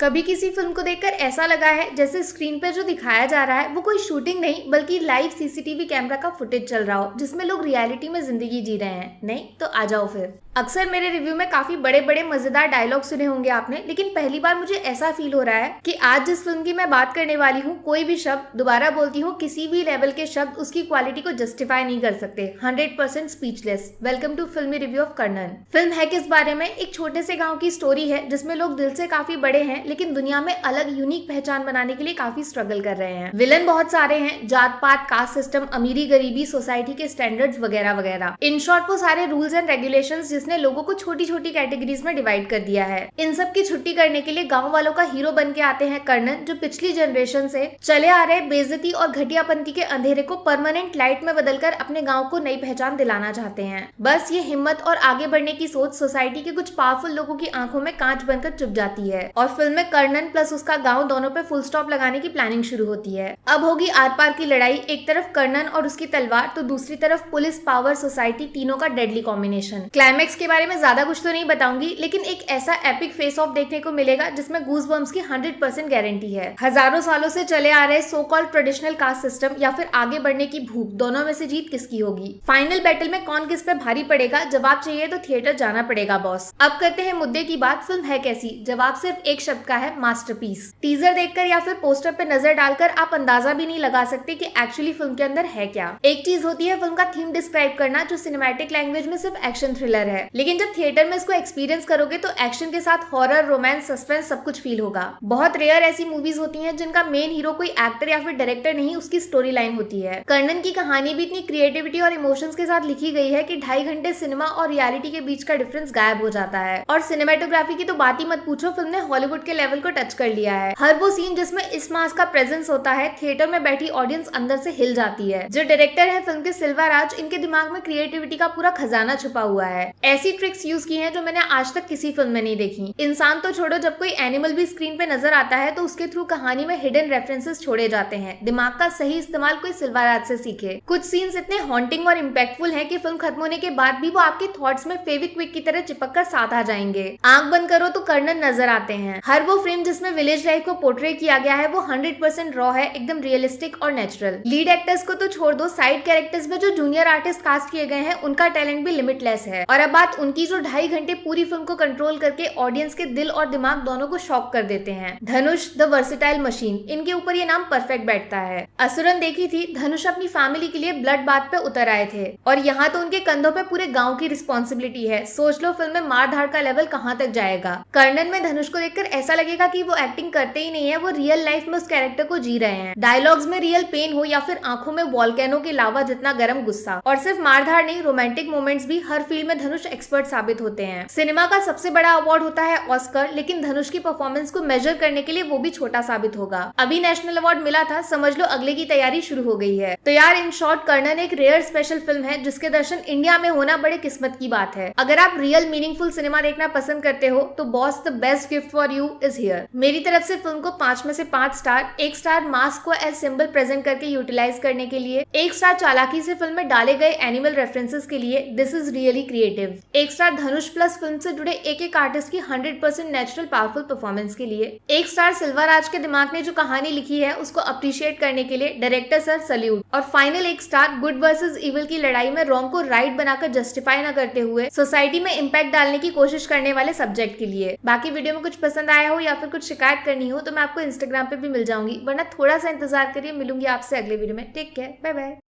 कभी किसी फिल्म को देखकर ऐसा लगा है जैसे स्क्रीन पर जो दिखाया जा रहा है वो कोई शूटिंग नहीं बल्कि लाइव सीसीटीवी कैमरा का फुटेज चल रहा हो जिसमें लोग रियलिटी में जिंदगी जी रहे हैं। नहीं तो आ जाओ फिर। अक्सर मेरे रिव्यू में काफी बड़े बड़े मजेदार डायलॉग सुने होंगे आपने, लेकिन पहली बार मुझे ऐसा फील हो रहा है कि आज जिस फिल्म की मैं बात करने वाली हूँ, कोई भी शब्द, दोबारा बोलती हूँ, किसी भी लेवल के शब्द उसकी क्वालिटी को जस्टिफाई नहीं कर सकते। 100% स्पीचलेस। वेलकम टू फिल्मी रिव्यू ऑफ कर्नन। फिल्म है किस बारे में? एक छोटे से गाँव की स्टोरी है जिसमें लोग दिल से काफी बड़े हैं लेकिन दुनिया में अलग यूनिक पहचान बनाने के लिए काफी स्ट्रगल कर रहे हैं। विलन बहुत सारे हैं, जात पात, कास्ट सिस्टम, अमीरी गरीबी, सोसाइटी के स्टैंडर्ड्स वगैरह वगैरह। इन शॉर्ट वो सारे रूल्स एंड रेगुलेशंस जिसने लोगों को छोटी छोटी कैटेगरीज में डिवाइड कर दिया है। इन सब की छुट्टी करने के लिए गांव वालों का हीरो बन के आते हैं कर्नन, जो पिछली जनरेशन से चले आ रहे बेइज्जती और घटियापंती के अंधेरे को परमानेंट लाइट में बदलकर अपने गांव को नई पहचान दिलाना चाहते हैं। बस ये हिम्मत और आगे बढ़ने की सोच सोसाइटी के कुछ पावरफुल लोगों की आंखों में कांच बनकर चुभ जाती है और फिल्म में कर्नन प्लस उसका गांव दोनों पे फुल स्टॉप लगाने की प्लानिंग शुरू होती है। अब होगी आर पार की लड़ाई। एक तरफ कर्नन और उसकी तलवार तो दूसरी तरफ पुलिस, पावर, सोसाइटी, तीनों का डेडली कॉम्बिनेशन। क्लाइमैक्स के बारे में ज्यादा कुछ तो नहीं बताऊंगी, लेकिन एक ऐसा एपिक फेस ऑफ देखने को मिलेगा जिसमें गूज़बम्प्स की 100% गारंटी है। हजारों सालों से चले आ रहे so called traditional caste system या फिर आगे बढ़ने की भूख, दोनों में से जीत किसकी होगी? फाइनल बैटल में कौन किस पे भारी पड़ेगा? जवाब चाहिए तो थिएटर जाना पड़ेगा बॉस। अब करते हैं मुद्दे की बात। फिल्म है कैसी? जवाब सिर्फ एक शब्द का है, मास्टरपीस। टीजर देखकर या फिर पोस्टर पे नजर डालकर आप अंदाजा भी नहीं लगा सकते कि एक्चुअली फिल्म के अंदर है क्या। एक चीज होती है फिल्म का थीम डिस्क्राइब करना, जो सिनेमैटिक लैंग्वेज में सिर्फ एक्शन थ्रिलर है, लेकिन जब थिएटर में इसको एक्सपीरियंस करोगे तो एक्शन के साथ हॉरर, रोमांस, सस्पेंस सब कुछ फील होगा। बहुत रेयर ऐसी मूवीज होती हैं जिनका मेन हीरो कोई एक्टर या फिर डायरेक्टर नहीं, उसकी स्टोरी लाइन होती है। कर्नन की कहानी भी इतनी क्रिएटिविटी और इमोशंस के साथ लिखी गई है कि 2.5 घंटे सिनेमा और रियलिटी के बीच का डिफरेंस गायब हो जाता है। और सिनेमेटोग्राफी की तो बात ही मत पूछो, फिल्म ने हॉलीवुड के लेवल को टच कर लिया है। हर वो सीन जिसमें इस मास का प्रेजेंस होता है, थिएटर में बैठी ऑडियंस अंदर से हिल जाती है। जो डायरेक्टर है फिल्म के, सिल्वा राज, इनके दिमाग में क्रिएटिविटी का पूरा खजाना छुपा हुआ है। ऐसी ट्रिक्स यूज की हैं जो मैंने आज तक किसी फिल्म में नहीं देखी। इंसान तो छोड़ो, जब कोई एनिमल भी स्क्रीन पे नजर आता है तो उसके थ्रू कहानी में हिडन रेफरेंसेस छोड़े जाते हैं। दिमाग का सही इस्तेमाल कोई सिल्वा राज से सीखे। कुछ सीन्स इतने हॉन्टिंग और इम्पैक्टफुल हैं कि फिल्म खत्म होने के बाद भी वो आपके थॉट्स में फेविक्विक की तरह चिपक कर साथ आ जाएंगे। आंख बंद करो तो कर्नन नजर आते हैं। हर वो फ्रेम जिसमें विलेज लाइफ को पोर्ट्रे किया गया है वो 100% रॉ है, एकदम रियलिस्टिक और नेचुरल। लीड एक्टर्स को तो छोड़ दो, साइड कैरेक्टर्स में जो जूनियर आर्टिस्ट कास्ट किए गए हैं उनका टैलेंट भी लिमिटलेस है। और अब बात उनकी जो 2.5 घंटे पूरी फिल्म को कंट्रोल करके ऑडियंस के दिल और दिमाग दोनों को शॉक कर देते हैं। धनुष द वर्सेटाइल मशीन, इनके ऊपर ये नाम परफेक्ट बैठता है। असुरन देखी थी, धनुष अपनी फैमिली के लिए ब्लड बाथ पे उतर आए थे और यहाँ तो उनके कंधों पे पूरे गांव की रिस्पॉन्सिबिलिटी है। सोच लो फिल्म में मार धाड़ का लेवल कहाँ तक जाएगा। कर्नन में धनुष को देखकर ऐसा लगेगा कि वो एक्टिंग करते ही नहीं है, वो रियल लाइफ में उस कैरेक्टर को जी रहे हैं। डायलॉग्स में रियल पेन हो या फिर आंखों में वॉल्केनो की लावा जितना गर्म गुस्सा। और सिर्फ मारधाड़ नहीं, रोमांटिक मोमेंट्स भी। हर फील्ड में धनुष एक्सपर्ट साबित होते हैं। सिनेमा का सबसे बड़ा अवार्ड होता है ऑस्कर, लेकिन धनुष की परफॉर्मेंस को मेजर करने के लिए वो भी छोटा साबित होगा। अभी नेशनल अवार्ड मिला था, समझ लो अगले की तैयारी शुरू हो गई है। तो यार इन शॉर्ट कर्नन एक रेयर स्पेशल फिल्म है जिसके दर्शन इंडिया में होना बड़े किस्मत की बात है। अगर आप रियल मीनिंगफुल सिनेमा देखना पसंद करते हो तो boss the best gift for you is here. मेरी तरफ से फिल्म को 5 में से 5 स्टार। 1 स्टार मास्क को एज सिंबल प्रेजेंट करके यूटिलाइज करने के लिए, 1 स्टार चालाकी से फिल्म में डाले गए एनिमल रेफरेंसेस के लिए, this is really creative. 1 star Dhanush plus film से जुड़े एक आर्टिस्ट की 100% नेचुरल पावरफुल परफॉर्मेंस के लिए। 1 स्टार सिल्वा राज के दिमाग ने जो कहानी लिखी है उसको अप्रिशिएट करने के लिए डायरेक्टर सर सल्यूट। और final 1 star good versus evil की लड़ाई में रॉन्ग को राइट बनाकर जस्टिफाई न करते हुए सोसाइटी में इम्पैक्ट डालने की कोशिश करने वाले सब्जेक्ट के लिए। बाकी वीडियो में कुछ पसंद आया हो या फिर कुछ शिकायत करनी हो तो मैं आपको इंस्टाग्राम पे भी मिल जाऊंगी, वरना थोड़ा सा इंतजार करिए। मिलूंगी आपसे अगले वीडियो में। Take care, bye bye.